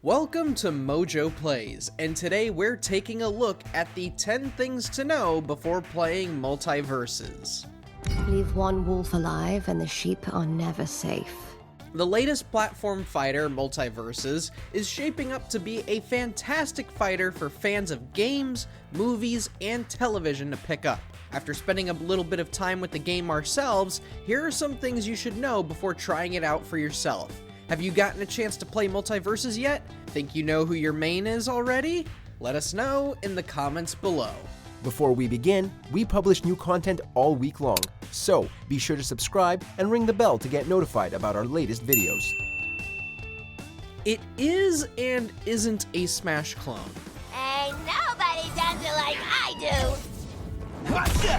Welcome to MojoPlays, and today we're taking a look at the 10 things to know before playing MultiVersus. Leave one wolf alive and the sheep are never safe. The latest platform fighter, MultiVersus, is shaping up to be a fantastic fighter for fans of games, movies, and television to pick up. After spending a little bit of time with the game ourselves, here are some things you should know before trying it out for yourself. Have you gotten a chance to play MultiVersus yet? Think you know who your main is already? Let us know in the comments below. Before we begin, we publish new content all week long, so be sure to subscribe and ring the bell to get notified about our latest videos. It is and isn't a Smash clone. Ain't nobody does it like I do!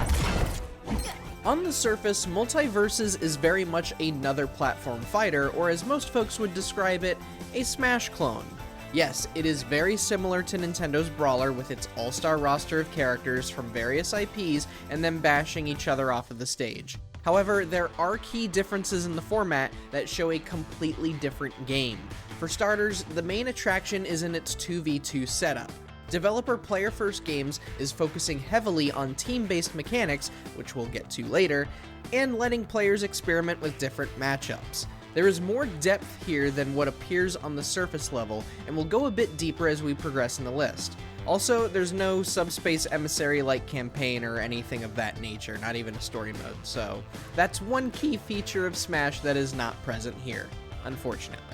On the surface, MultiVersus is very much another platform fighter, or as most folks would describe it, a Smash clone. Yes, it is very similar to Nintendo's Brawler with its all-star roster of characters from various IPs and them bashing each other off of the stage. However, there are key differences in the format that show a completely different game. For starters, the main attraction is in its 2v2 setup. Developer Player First Games is focusing heavily on team-based mechanics, which we'll get to later, and letting players experiment with different matchups. There is more depth here than what appears on the surface level, and we'll go a bit deeper as we progress in the list. Also, there's no Subspace Emissary-like campaign or anything of that nature, not even a story mode, so that's one key feature of Smash that is not present here, unfortunately.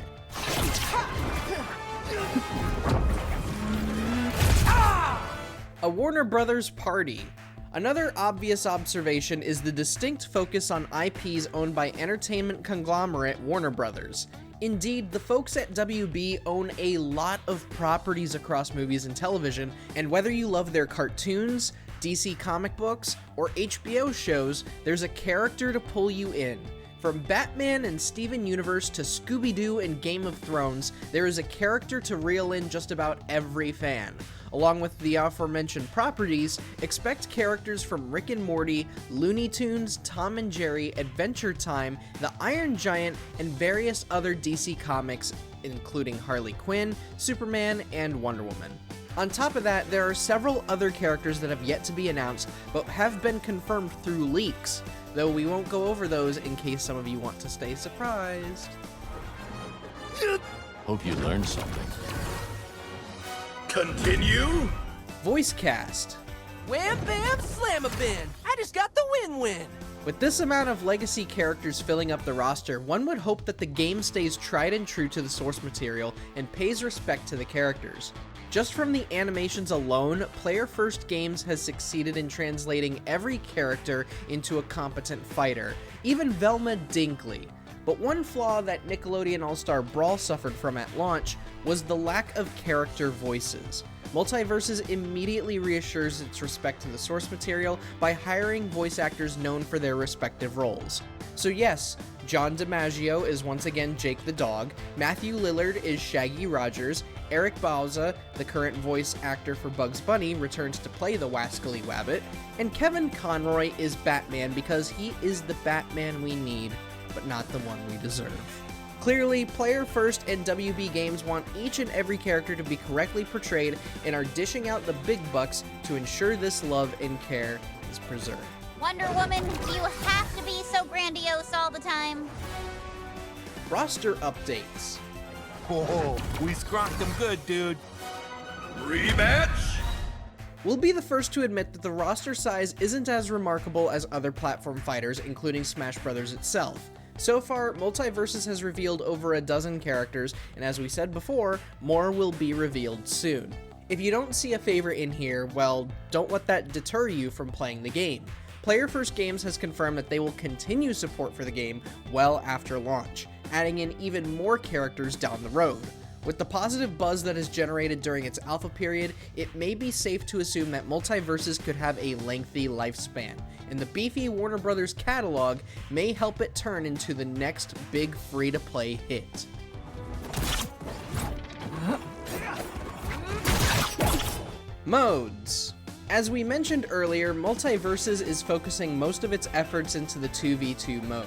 A Warner Brothers party. Another obvious observation is the distinct focus on IPs owned by entertainment conglomerate Warner Brothers. Indeed, the folks at WB own a lot of properties across movies and television, and whether you love their cartoons, DC comic books, or HBO shows, there's a character to pull you in. From Batman and Steven Universe to Scooby-Doo and Game of Thrones, there is a character to reel in just about every fan. Along with the aforementioned properties, expect characters from Rick and Morty, Looney Tunes, Tom and Jerry, Adventure Time, The Iron Giant, and various other DC comics, including Harley Quinn, Superman, and Wonder Woman. On top of that, there are several other characters that have yet to be announced, but have been confirmed through leaks, though we won't go over those in case some of you want to stay surprised. Hope you learned something. Continue? Voice cast. Wham bam slam-a-bin! I just got the win-win! With this amount of legacy characters filling up the roster, one would hope that the game stays tried and true to the source material and pays respect to the characters. Just from the animations alone, Player First Games has succeeded in translating every character into a competent fighter, even Velma Dinkley. But one flaw that Nickelodeon All-Star Brawl suffered from at launch was the lack of character voices. MultiVersus immediately reassures its respect to the source material by hiring voice actors known for their respective roles. So yes, John DiMaggio is once again Jake the Dog, Matthew Lillard is Shaggy Rogers, Eric Bauza, the current voice actor for Bugs Bunny, returns to play the Wascally Wabbit, and Kevin Conroy is Batman because he is the Batman we need, but not the one we deserve. Clearly, Player First and WB Games want each and every character to be correctly portrayed and are dishing out the big bucks to ensure this love and care is preserved. Wonder Woman, do you have to be so grandiose all the time? Roster updates. Oh, we scrocked them good, dude. Rematch? We'll be the first to admit that the roster size isn't as remarkable as other platform fighters, including Smash Bros. Itself. So far, MultiVersus has revealed over a dozen characters, and as we said before, more will be revealed soon. If you don't see a favorite in here, well, don't let that deter you from playing the game. Player First Games has confirmed that they will continue support for the game well after launch, adding in even more characters down the road. With the positive buzz that is generated during its alpha period, it may be safe to assume that MultiVersus could have a lengthy lifespan, and the beefy Warner Brothers catalog may help it turn into the next big free-to-play hit. Modes. As we mentioned earlier, MultiVersus is focusing most of its efforts into the 2v2 mode.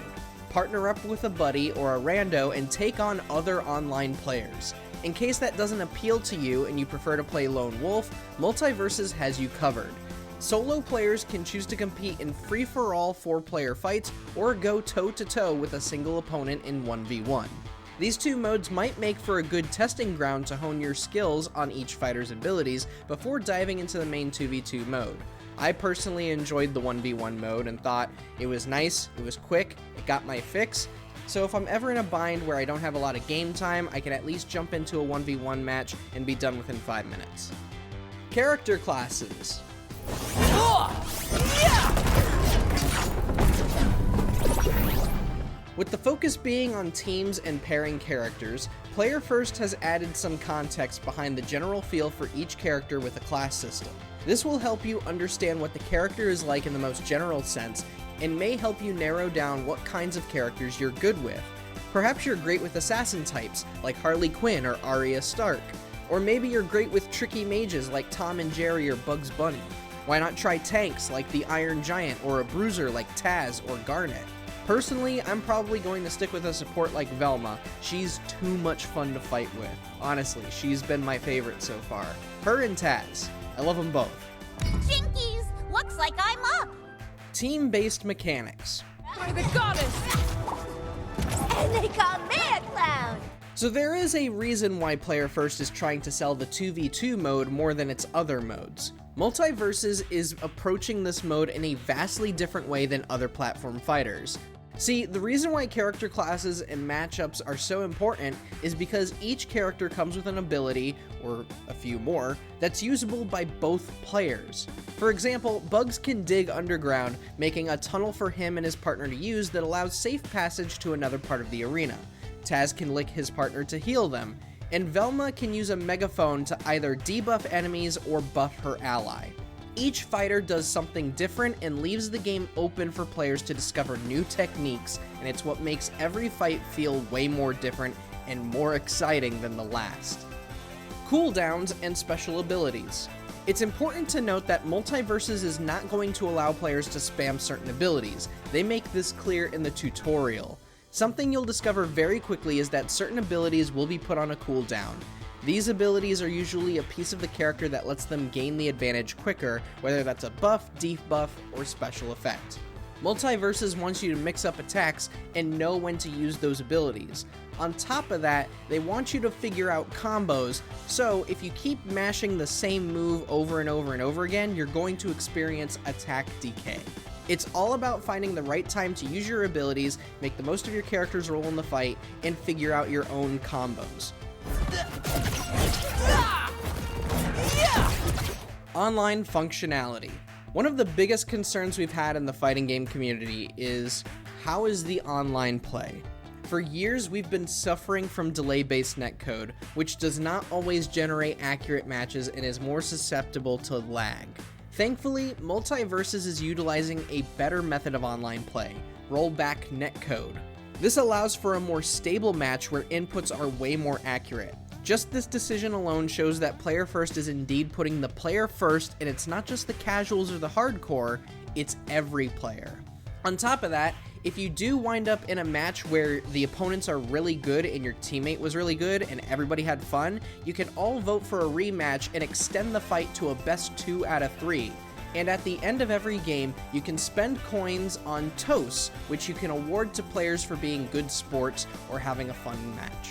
Partner up with a buddy or a rando and take on other online players. In case that doesn't appeal to you and you prefer to play Lone Wolf, MultiVersus has you covered. Solo players can choose to compete in free-for-all 4-player fights or go toe-to-toe with a single opponent in 1v1. These two modes might make for a good testing ground to hone your skills on each fighter's abilities before diving into the main 2v2 mode. I personally enjoyed the 1v1 mode and thought it was nice, it was quick, it got my fix, so if I'm ever in a bind where I don't have a lot of game time, I can at least jump into a 1v1 match and be done within 5 minutes. Character classes. With the focus being on teams and pairing characters, Player First has added some context behind the general feel for each character with a class system. This will help you understand what the character is like in the most general sense, and may help you narrow down what kinds of characters you're good with. Perhaps you're great with assassin types, like Harley Quinn or Arya Stark. Or maybe you're great with tricky mages like Tom and Jerry or Bugs Bunny. Why not try tanks like the Iron Giant or a bruiser like Taz or Garnet? Personally, I'm probably going to stick with a support like Velma. She's too much fun to fight with. Honestly, she's been my favorite so far. Her and Taz. I love them both. Jinkies! Looks like I'm up! Team-based mechanics. By the goddess! And they call me a clown! So there is a reason why Player First is trying to sell the 2v2 mode more than its other modes. MultiVersus is approaching this mode in a vastly different way than other platform fighters. See, the reason why character classes and matchups are so important is because each character comes with an ability, or a few more, that's usable by both players. For example, Bugs can dig underground, making a tunnel for him and his partner to use that allows safe passage to another part of the arena. Taz can lick his partner to heal them, and Velma can use a megaphone to either debuff enemies or buff her ally. Each fighter does something different and leaves the game open for players to discover new techniques, and it's what makes every fight feel way more different and more exciting than the last. Cooldowns and special abilities. It's important to note that MultiVersus is not going to allow players to spam certain abilities. They make this clear in the tutorial. Something you'll discover very quickly is that certain abilities will be put on a cooldown. These abilities are usually a piece of the character that lets them gain the advantage quicker, whether that's a buff, debuff, or special effect. MultiVersus wants you to mix up attacks and know when to use those abilities. On top of that, they want you to figure out combos, so if you keep mashing the same move over and over and over again, you're going to experience attack decay. It's all about finding the right time to use your abilities, make the most of your character's role in the fight, and figure out your own combos. Online functionality. One of the biggest concerns we've had in the fighting game community is, how is the online play? For years, we've been suffering from delay-based netcode, which does not always generate accurate matches and is more susceptible to lag. Thankfully, MultiVersus is utilizing a better method of online play, rollback netcode. This allows for a more stable match where inputs are way more accurate. Just this decision alone shows that Player First is indeed putting the player first, and it's not just the casuals or the hardcore, it's every player. On top of that, if you do wind up in a match where the opponents are really good and your teammate was really good and everybody had fun, you can all vote for a rematch and extend the fight to a best 2 out of 3. And at the end of every game, you can spend coins on toasts, which you can award to players for being good sports or having a fun match.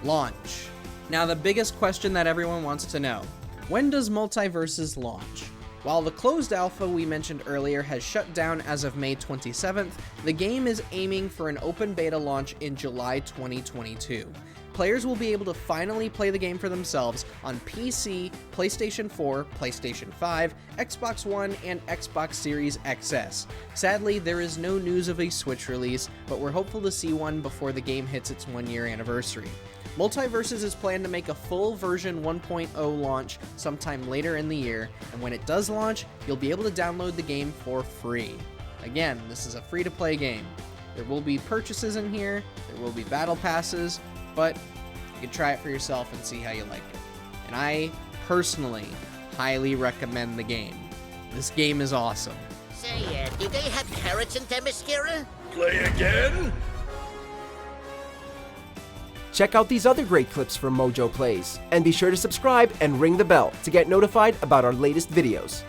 Launch. Now the biggest question that everyone wants to know. When does MultiVersus launch? While the closed alpha we mentioned earlier has shut down as of May 27th, the game is aiming for an open beta launch in July 2022. Players will be able to finally play the game for themselves on PC, PlayStation 4, PlayStation 5, Xbox One, and Xbox Series XS. Sadly, there is no news of a Switch release, but we're hopeful to see one before the game hits its 1-year anniversary. MultiVersus is planned to make a full version 1.0 launch sometime later in the year, and when it does launch, you'll be able to download the game for free. Again, this is a free-to-play game. There will be purchases in here, there will be battle passes, but you can try it for yourself and see how you like it. And I, personally, highly recommend the game. This game is awesome. Say, do they have carrots in Themyscira? Play again? Check out these other great clips from MojoPlays, and be sure to subscribe and ring the bell to get notified about our latest videos.